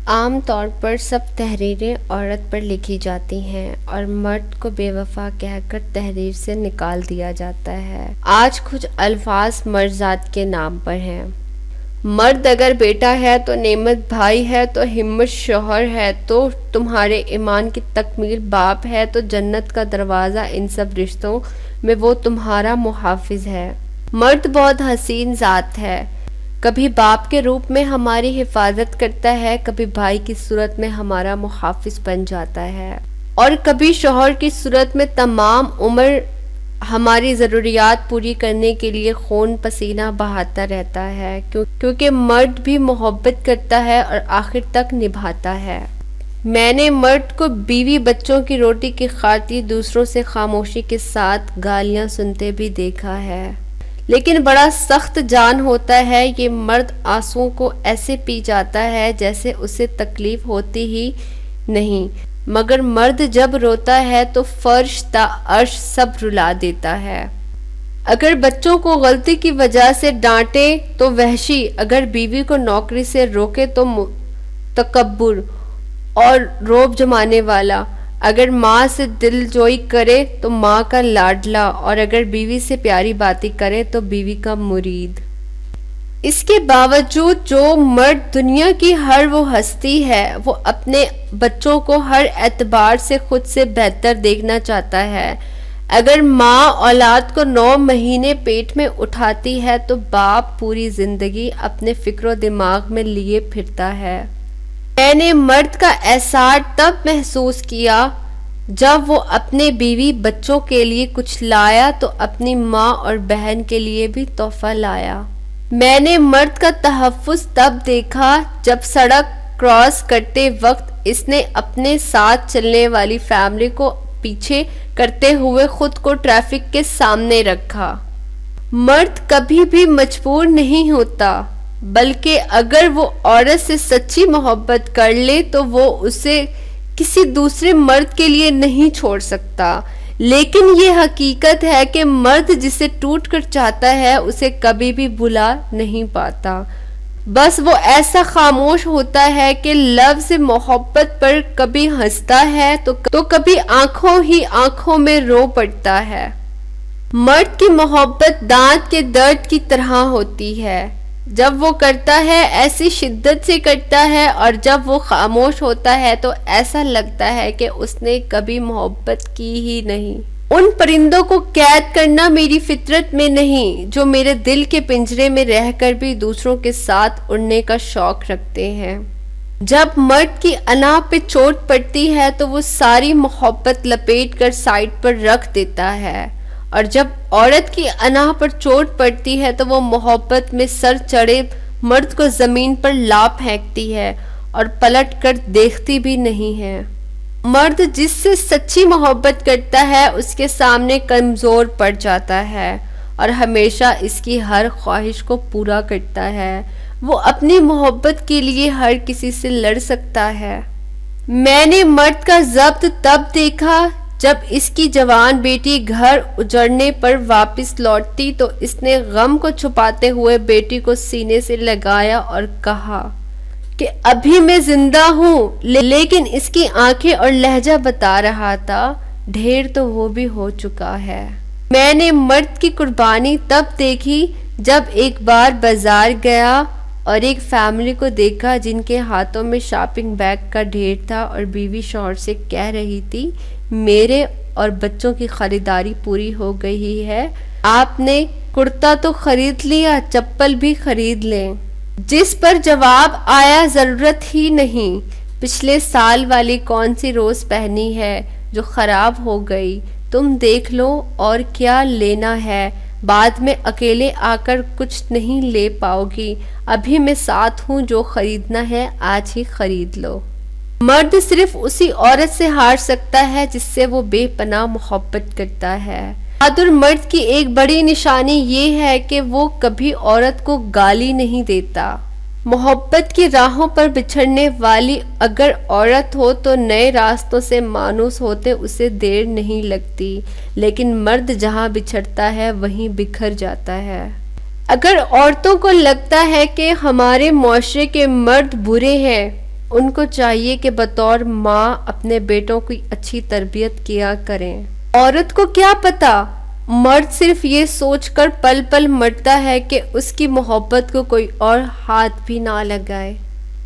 عام طور پر سب تحریریں عورت پر لکھی جاتی ہیں اور مرد کو بے وفا کہہ کر تحریر سے نکال دیا جاتا ہے۔ آج کچھ الفاظ مرد ذات کے نام پر ہیں۔ مرد اگر بیٹا ہے تو نعمت بھائی ہے تو ہمت شوہر ہے تو تمہارے ایمان کی تکمیل باپ ہے تو جنت کا دروازہ ان سب رشتوں میں وہ تمہارا محافظ ہے۔ مرد بہت حسین ذات ہے، کبھی باپ کے روپ میں ہماری حفاظت کرتا ہے، کبھی بھائی کی صورت میں ہمارا محافظ بن جاتا ہے اور کبھی شوہر کی صورت میں تمام عمر ہماری ضروریات پوری کرنے کے لیے خون پسینہ بہاتا رہتا ہے، کیونکہ مرد بھی محبت کرتا ہے اور آخر تک نبھاتا ہے۔ میں نے مرد کو بیوی بچوں کی روٹی کی خاطر دوسروں سے خاموشی کے ساتھ گالیاں سنتے بھی دیکھا ہے، لیکن بڑا سخت جان ہوتا ہے۔ یہ مرد آنسوؤں کو ایسے پی جاتا ہے جیسے اسے تکلیف ہوتی ہی نہیں، مگر مرد جب روتا ہے تو فرش تا عرش سب رلا دیتا ہے۔ اگر بچوں کو غلطی کی وجہ سے ڈانٹے تو وحشی، اگر بیوی کو نوکری سے روکے تو تکبر اور رعب جمانے والا، اگر ماں سے دل جوئی کرے تو ماں کا لاڈلا، اور اگر بیوی سے پیاری باتیں کرے تو بیوی کا مرید۔ اس کے باوجود جو مرد دنیا کی ہر وہ ہستی ہے وہ اپنے بچوں کو ہر اعتبار سے خود سے بہتر دیکھنا چاہتا ہے۔ اگر ماں اولاد کو 9 مہینے پیٹ میں اٹھاتی ہے تو باپ پوری زندگی اپنے فکر و دماغ میں لیے پھرتا ہے۔ میں نے مرد کا احساس تب محسوس کیا جب وہ اپنے بیوی بچوں کے لیے کچھ لایا تو اپنی ماں اور بہن کے لیے بھی تحفہ لایا۔ میں نے مرد کا تحفظ تب دیکھا جب سڑک کراس کرتے وقت اس نے اپنے ساتھ چلنے والی فیملی کو پیچھے کرتے ہوئے خود کو ٹریفک کے سامنے رکھا۔ مرد کبھی بھی مجبور نہیں ہوتا، بلکہ اگر وہ عورت سے سچی محبت کر لے تو وہ اسے کسی دوسرے مرد کے لیے نہیں چھوڑ سکتا، لیکن یہ حقیقت ہے کہ مرد جسے ٹوٹ کر چاہتا ہے اسے کبھی بھی بھلا نہیں پاتا۔ بس وہ ایسا خاموش ہوتا ہے کہ لفظ محبت پر کبھی ہنستا ہے تو کبھی آنکھوں ہی آنکھوں میں رو پڑتا ہے۔ مرد کی محبت دانت کے درد کی طرح ہوتی ہے، جب وہ کرتا ہے ایسی شدت سے کرتا ہے اور جب وہ خاموش ہوتا ہے تو ایسا لگتا ہے کہ اس نے کبھی محبت کی ہی نہیں۔ ان پرندوں کو قید کرنا میری فطرت میں نہیں جو میرے دل کے پنجرے میں رہ کر بھی دوسروں کے ساتھ اڑنے کا شوق رکھتے ہیں۔ جب مرد کی انا پہ چوٹ پڑتی ہے تو وہ ساری محبت لپیٹ کر سائڈ پر رکھ دیتا ہے، اور جب عورت کی انا پر چوٹ پڑتی ہے تو وہ محبت میں سر چڑھے مرد کو زمین پر لا پھینکتی ہے اور پلٹ کر دیکھتی بھی نہیں ہے۔ مرد جس سے سچی محبت کرتا ہے اس کے سامنے کمزور پڑ جاتا ہے اور ہمیشہ اس کی ہر خواہش کو پورا کرتا ہے۔ وہ اپنی محبت کے لیے ہر کسی سے لڑ سکتا ہے۔ میں نے مرد کا ضبط تب دیکھا جب اس کی جوان بیٹی گھر اجڑنے پر واپس لوٹی تو اس نے غم کو چھپاتے ہوئے بیٹی کو سینے سے لگایا اور کہا کہ ابھی میں زندہ ہوں، لیکن اس کی آنکھیں اور لہجہ بتا رہا تھا ڈھیر تو وہ بھی ہو چکا ہے۔ میں نے مرد کی قربانی تب دیکھی جب ایک بار بازار گیا اور ایک فیملی کو دیکھا جن کے ہاتھوں میں شاپنگ بیگ کا ڈھیر تھا اور بیوی شوہر سے کہہ رہی تھی میرے اور بچوں کی خریداری پوری ہو گئی ہے، آپ نے کرتا تو خرید لیا، چپل بھی خرید لیں۔ جس پر جواب آیا ضرورت ہی نہیں، پچھلے سال والی کون سی روز پہنی ہے جو خراب ہو گئی، تم دیکھ لو اور کیا لینا ہے، بعد میں اکیلے آ کر کچھ نہیں لے پاؤ گی، ابھی میں ساتھ ہوں، جو خریدنا ہے آج ہی خرید لو۔ مرد صرف اسی عورت سے ہار سکتا ہے جس سے وہ بے پناہ محبت کرتا ہے۔ بہادر مرد کی ایک بڑی نشانی یہ ہے کہ وہ کبھی عورت کو گالی نہیں دیتا۔ محبت کی راہوں پر بچھڑنے والی اگر عورت ہو تو نئے راستوں سے مانوس ہوتے اسے دیر نہیں لگتی، لیکن مرد جہاں بچھڑتا ہے وہیں بکھر جاتا ہے۔ اگر عورتوں کو لگتا ہے کہ ہمارے معاشرے کے مرد برے ہیں، ان کو چاہیے کہ بطور ماں اپنے بیٹوں کی اچھی تربیت کیا کریں۔ عورت کو کیا پتا، مرد صرف یہ سوچ کر پل پل مرتا ہے کہ اس کی محبت کو کوئی اور ہاتھ بھی نہ لگائے۔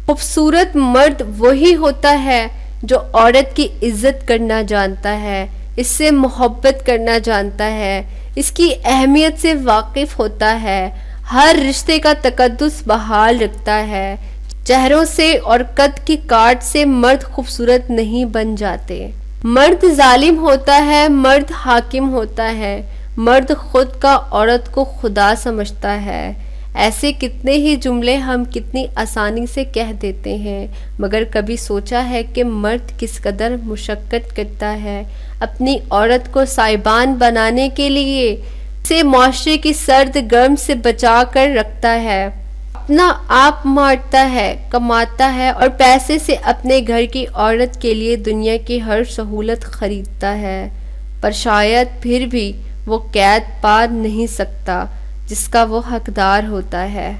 خوبصورت مرد وہی ہوتا ہے جو عورت کی عزت کرنا جانتا ہے، اس سے محبت کرنا جانتا ہے، اس کی اہمیت سے واقف ہوتا ہے، ہر رشتے کا تقدس بحال رکھتا ہے۔ چہروں سے اور قد کی کاٹ سے مرد خوبصورت نہیں بن جاتے۔ مرد ظالم ہوتا ہے، مرد حاکم ہوتا ہے، مرد خود کا عورت کو خدا سمجھتا ہے۔ ایسے کتنے ہی جملے ہم کتنی آسانی سے کہہ دیتے ہیں، مگر کبھی سوچا ہے کہ مرد کس قدر مشقت کرتا ہے اپنی عورت کو سائبان بنانے کے لیے، اسے معاشرے کی سرد گرم سے بچا کر رکھتا ہے، اپنا آپ مارتا ہے، کماتا ہے اور پیسے سے اپنے گھر کی عورت کے لیے دنیا کی ہر سہولت خریدتا ہے، پر شاید پھر بھی وہ قید پا نہیں سکتا جس کا وہ حقدار ہوتا ہے۔